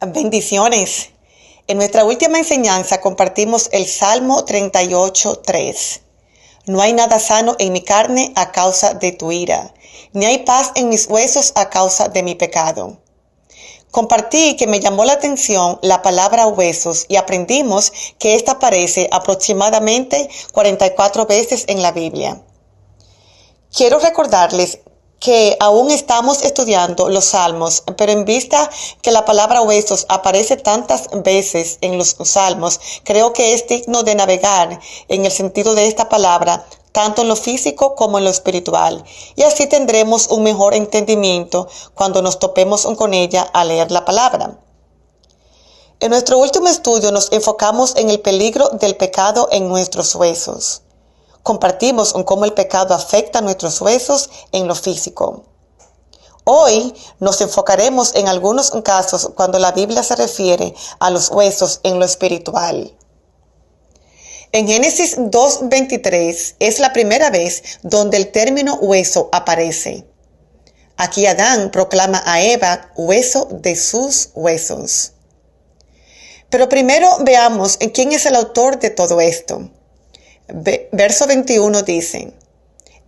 Bendiciones. En nuestra última enseñanza compartimos el Salmo 38:3. No hay nada sano en mi carne a causa de tu ira, ni hay paz en mis huesos a causa de mi pecado. Compartí que me llamó la atención la palabra huesos y aprendimos que esta aparece aproximadamente 44 veces en la Biblia. Quiero recordarles que aún estamos estudiando los salmos, pero en vista que la palabra huesos aparece tantas veces en los salmos, creo que es digno de navegar en el sentido de esta palabra, tanto en lo físico como en lo espiritual, y así tendremos un mejor entendimiento cuando nos topemos con ella al leer la palabra. En nuestro último estudio nos enfocamos en el peligro del pecado en nuestros huesos. Compartimos cómo el pecado afecta a nuestros huesos en lo físico. Hoy nos enfocaremos en algunos casos cuando la Biblia se refiere a los huesos en lo espiritual. En Génesis 2:23 es la primera vez donde el término hueso aparece. Aquí Adán proclama a Eva hueso de sus huesos. Pero primero veamos quién es el autor de todo esto. Verso 21 dice: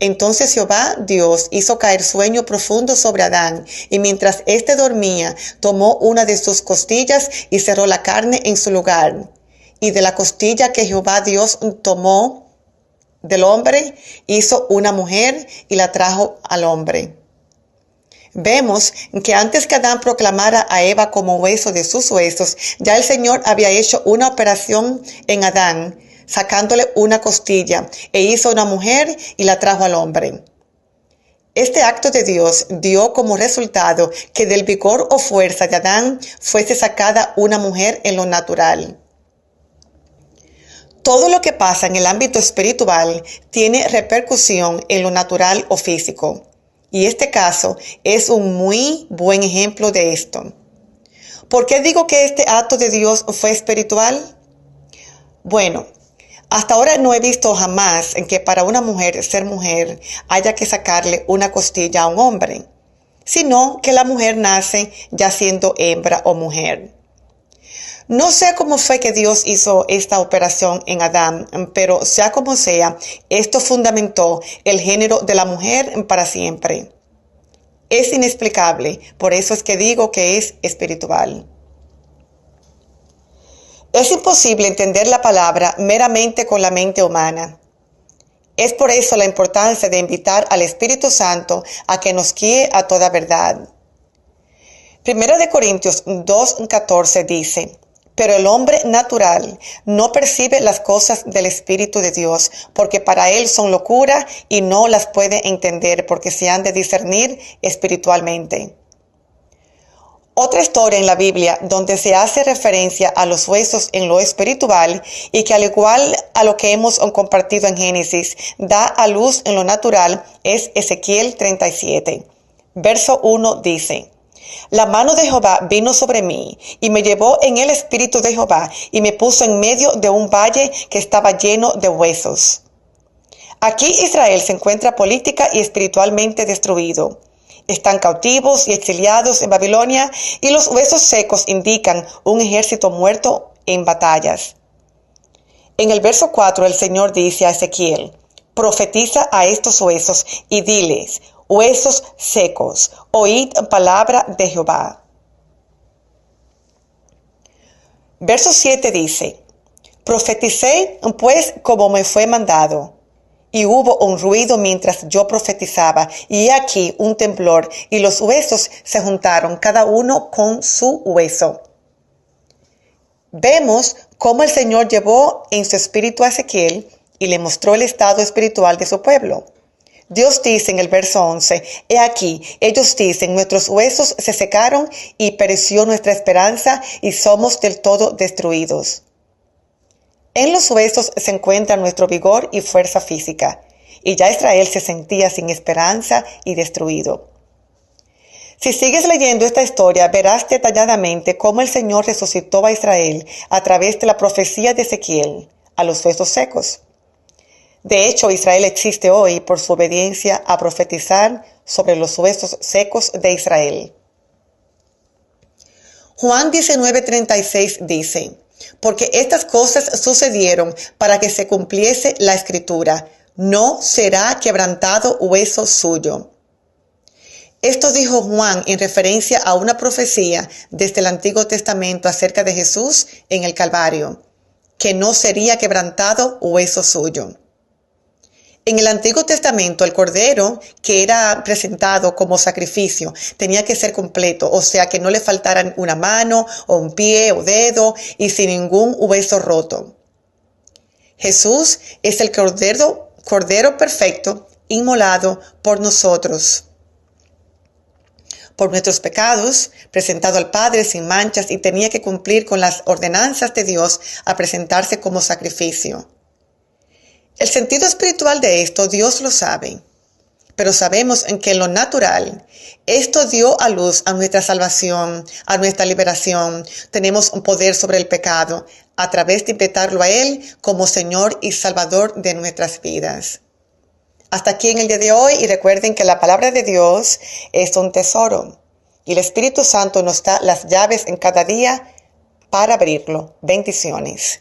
Entonces Jehová Dios hizo caer sueño profundo sobre Adán, y mientras éste dormía, tomó una de sus costillas y cerró la carne en su lugar. Y de la costilla que Jehová Dios tomó del hombre, hizo una mujer y la trajo al hombre. Vemos que antes que Adán proclamara a Eva como hueso de sus huesos, ya el Señor había hecho una operación en Adán, sacándole una costilla, e hizo una mujer y la trajo al hombre. Este acto de Dios dio como resultado que del vigor o fuerza de Adán fuese sacada una mujer en lo natural. Todo lo que pasa en el ámbito espiritual tiene repercusión en lo natural o físico, y este caso es un muy buen ejemplo de esto. ¿Por qué digo que este acto de Dios fue espiritual? Bueno, hasta ahora no he visto jamás en que para una mujer ser mujer haya que sacarle una costilla a un hombre, sino que la mujer nace ya siendo hembra o mujer. No sé cómo fue que Dios hizo esta operación en Adán, pero sea como sea, esto fundamentó el género de la mujer para siempre. Es inexplicable, por eso es que digo que es espiritual. Es imposible entender la palabra meramente con la mente humana. Es por eso la importancia de invitar al Espíritu Santo a que nos guíe a toda verdad. 1 Corintios 2:14 dice: Pero el hombre natural no percibe las cosas del Espíritu de Dios, porque para él son locura y no las puede entender, porque se han de discernir espiritualmente. Otra historia en la Biblia donde se hace referencia a los huesos en lo espiritual y que al igual a lo que hemos compartido en Génesis, da a luz en lo natural es Ezequiel 37. Verso 1 dice: La mano de Jehová vino sobre mí y me llevó en el espíritu de Jehová y me puso en medio de un valle que estaba lleno de huesos. Aquí Israel se encuentra política y espiritualmente destruido. Están cautivos y exiliados en Babilonia y los huesos secos indican un ejército muerto en batallas. En el verso 4 el Señor dice a Ezequiel: Profetiza a estos huesos y diles: Huesos secos, oíd palabra de Jehová. Verso 7 dice: Profeticé pues como me fue mandado. Y hubo un ruido mientras yo profetizaba, y he aquí un temblor, y los huesos se juntaron, cada uno con su hueso. Vemos cómo el Señor llevó en su espíritu a Ezequiel y le mostró el estado espiritual de su pueblo. Dios dice en el verso 11, he aquí, ellos dicen, nuestros huesos se secaron y pereció nuestra esperanza y somos del todo destruidos. En los huesos se encuentra nuestro vigor y fuerza física, y ya Israel se sentía sin esperanza y destruido. Si sigues leyendo esta historia, verás detalladamente cómo el Señor resucitó a Israel a través de la profecía de Ezequiel, a los huesos secos. De hecho, Israel existe hoy por su obediencia a profetizar sobre los huesos secos de Israel. Juan 19:36 dice, porque estas cosas sucedieron para que se cumpliese la escritura, no será quebrantado hueso suyo. Esto dijo Juan en referencia a una profecía desde el Antiguo Testamento acerca de Jesús en el Calvario, que no sería quebrantado hueso suyo. En el Antiguo Testamento, el cordero que era presentado como sacrificio tenía que ser completo, o sea, que no le faltaran una mano o un pie o dedo y sin ningún hueso roto. Jesús es el cordero perfecto, inmolado por nosotros, por nuestros pecados, presentado al Padre sin manchas, y tenía que cumplir con las ordenanzas de Dios a presentarse como sacrificio. El sentido espiritual de esto Dios lo sabe, pero sabemos en que en lo natural esto dio a luz a nuestra salvación, a nuestra liberación. Tenemos un poder sobre el pecado a través de invitarlo a Él como Señor y Salvador de nuestras vidas. Hasta aquí en el día de hoy, y recuerden que la palabra de Dios es un tesoro y el Espíritu Santo nos da las llaves en cada día para abrirlo. Bendiciones.